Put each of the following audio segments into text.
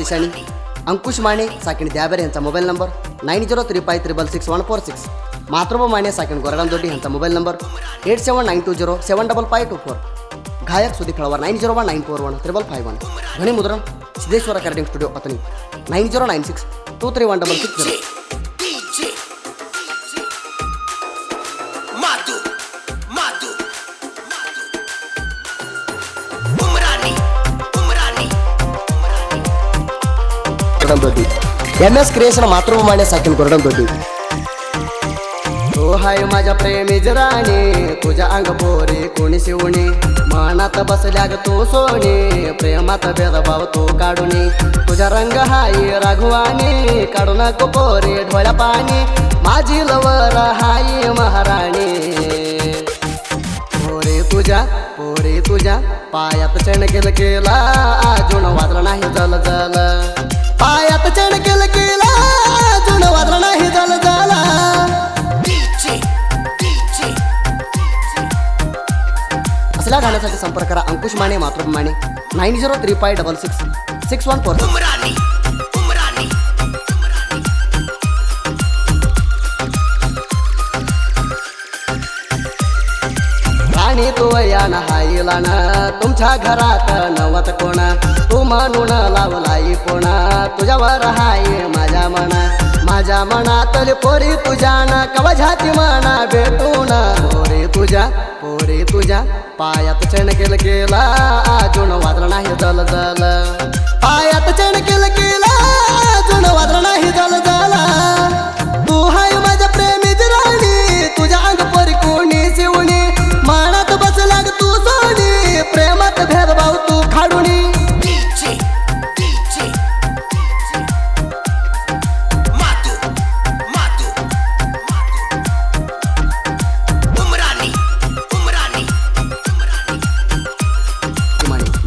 बक्षिसाणी अंकुश माने साकिण द्याबेर यांचा mobile number 9035666146. मातृभ माने साकिण गोरडांदोडी यांचा मोबाईल नंबर 8792075524. गायक सुदीप खळवार 9019415551. ध्वनी मुद्रण सिद्धेश्वर रेकॉर्डिंग स्टुडिओ अतनी 9096231660. MS क्रिएशन मातृभ माने साकिण गोरडांदोडी. तो हाय माझ्या प्रेमी जराणे तुझ्या अंग पोरे कोणी शिवणे मनात बसल्या ग तू सोने प्रेमात भेदभाव तू काढूने तुझा रंग हाय राघवाने काढू नको पोरे डोळ्या पाणी माझी लवर हाय महाराणी. पोरे तुझ्या पायात चणकेल केला अजून वाजला नाही जल जल पायात चणकेल केला अजून वाजला नाही जल जल. असल्या गाण्यासाठी संपर्क करा अंकुश माने मातृभ माने 9035666146. राणी तू यान हायला ना तुमच्या घरात नवत कोणा तू म्हणून लावलाई कोणा तुझ्यावर हाय माझ्या मनातली पोरी तुझ्या ना कवझाती मना भेटून पोरे तुझ्या पायात चणकेल केला अजून वाजला नाही जल जल पायात चणकेल केला अजून वाजला नाही जल जल. तू हाय माझ्या प्रेमी राणी तुझ्या अंग पोरी कोणी शिवणी मनात बसला तू सोनी प्रेमात भेदभाव तू खाडूनी.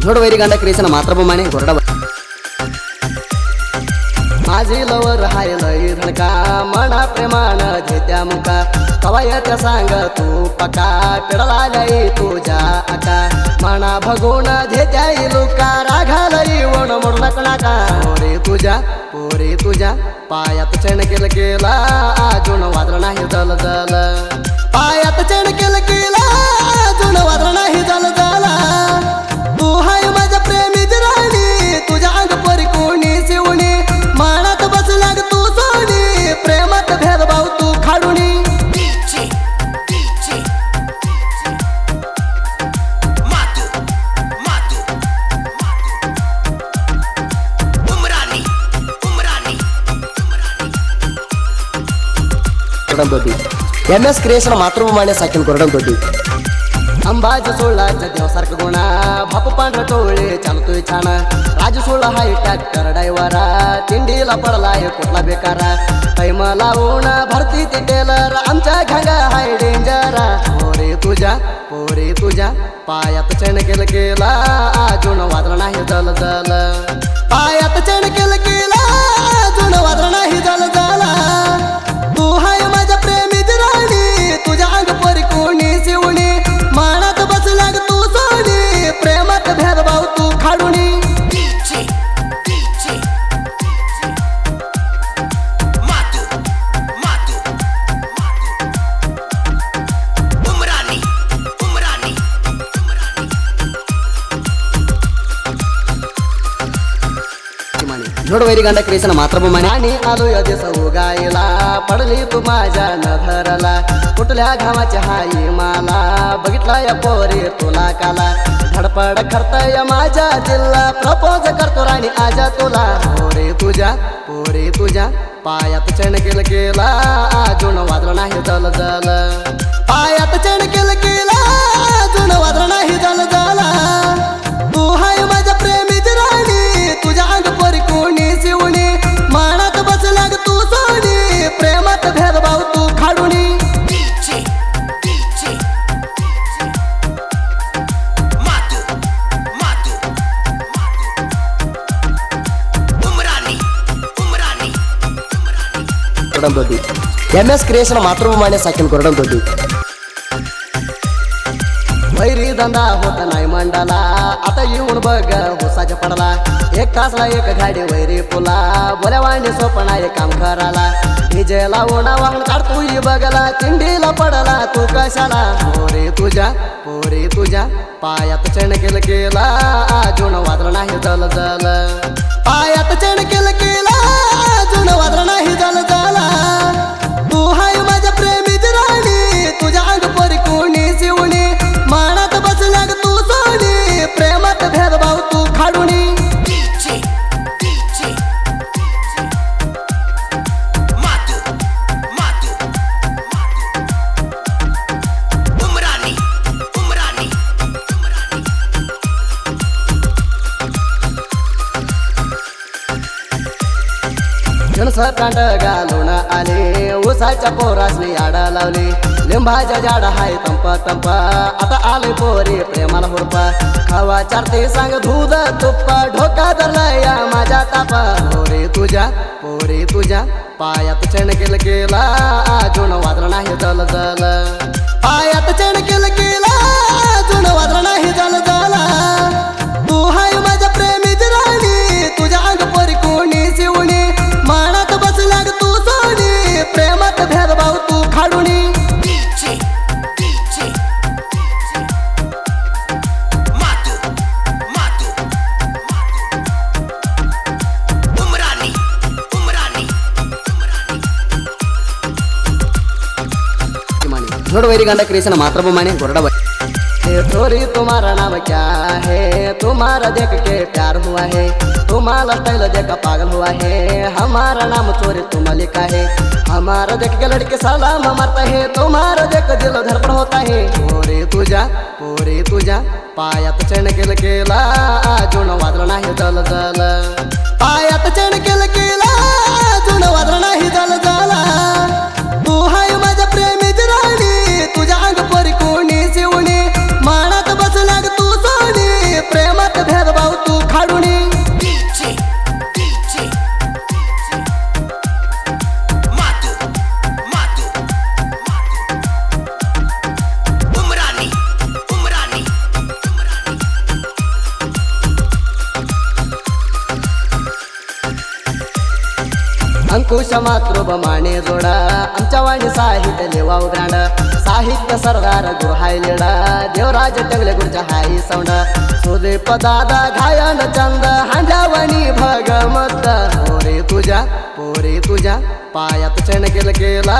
जोडवैरी गांडा क्रिएशन मातृभ माने गोरडा. माझी लवर हाय लई धडका मना प्रेमान घेत्या मुका कवायच्या सांग तू पका पिडला लई तुझ्या आका मना भगून घेत्या लुका राघालई वण मोड नका. पोरे तुझ्या पायात चणकेल केला अजून वाजला नाही जल जल पायात चणकेल केला अजून वाजला नाही जल जल. तू हाय माझ्या प्रेमी राणी तुझ्या अंग पोरी कोणी शिवणी मनात बसला तू सोनी प्रेमात भेदभाव तू खाडूनी. MS क्रिएशन मातृभ माने साकिण गोरडांदोडी. अंबाज सोळाच्या देवसारखं गुणा बाप पांढरा टोळे चालतोय छान राजू सोळा हाय ट्रॅक्टर डायव्हरा चिंडीला पडलाय कुठला बेकारा पैमा लावून भरती ती टेलर आमच्या घांगा हाय डेंजरा. पोरे तुझ्या पायात चणकेल केला अजून वाजला नाही जल जल पायात चणकेल केला अजून वाजला नाही जल जल. तू हाय माझ्या प्रेमी राणी तुझ्या अंग पोरी कोणी शिवणी मनात बसला तू सोनी प्रेमात भेदभाव तू खाडूनी. जोडवैरी गांडा क्रिएशन मातृभ माने. आणि आलो यदेस उगायला पडली तू माझ्या नधरला कुठल्या घामाची हाई मला बघितला या पोरी तुला काला धडपड करतय माझ्या दिलला प्रपोज करतो राणी आजा तुला. पोरे तुझ्या पायात चणकेल केला अजून वाजला नाही जल जल पायात चणकेल केला अजून वाजला नाही जल जल. तू हाय माझ्या प्रेमी राणी तुझ्या अंग पोरी कोणी शिवणी मनात बसला तू सोनी प्रेमात भेदभाव तू खाडूनी. MS क्रिएशन मातृभ माने साकिण गोरडांदोडी. वैरी धंदा होत नाही मंडाला आता येऊन बघ हुसाच्या पडला एक तासला एक गाडी वैरी पुला बोल्या वाणी सोपणा एक काम कराला डीजे लावून वाहन काढतो बघला चिंडीला पडला तू कशाला पोरे तुझ्या पायात चण केला अजून वादळ नाही जल जल पायात चण केला अजून वादळ नाही जल जला तू हाय माझ्या प्रेमीची राणी तुझ्या अंग परी कोणी शिवणी मानात बसल्या तू सोनी प्रेमात भेदभाव तू खाडूनी जनसकांड घालून आले उसाच्या पोरासनी आडा लावली लिंबाच्या झाडा हाय तंप आता आले पोरी प्रेमाला हुरपा खावा चारते सांग दूध तुप्पा ढोका धरला या माझ्या तापा पोरे तुझ्या पायात चण केला अजून वादळ नाही जल जल पायात चण केला अजून वादळ नाही जल जल तू हाय माझ्या प्रेमीची राणी तुझ्या अंग परी कोणी शिवणी मानात बसल्या तू सोनी प्रेमात भेदभाव तू खाडूनी जोड़ वैरी गंडा क्रिएशन मात्र माने गोरडा छोरी तुम्हारा नाम क्या है तुम्हारा देख के प्यार हुआ है तुम्हारा स्टाइल देख पागल हुआ है हमारा नाम चोरी तुम लिखा है हमारा देख के लड़के सलाम मारता है तुम्हारा देख दिल धड़पड़ होता है पोरे तुझ्या पायात चण केला अजून वादळ नाही जल जल पायात चण केला अजून वादळ नाही जल जल तू हाय माझ्या प्रेमीची राणी तुझ्या अंग परी कोणी शिवणी मानात बसल्या तू सोनी प्रेमात भेदभाव तू खाडूनी अंकुश मातृभ माने जोडा आमच्या वाणी साहित्य लेवाव ग्रांड साहित्य सरदार गुरहाय लेडा देवराज टंगले गुरच्या हाई सौंड सुदीप दादा घायन चंद हांजावणी भगमत पोरे तुझ्या पायात चण केला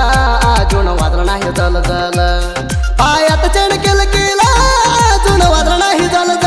अजून वादळ नाही जल जल पायात चण केला अजून वादळ नाही जल जल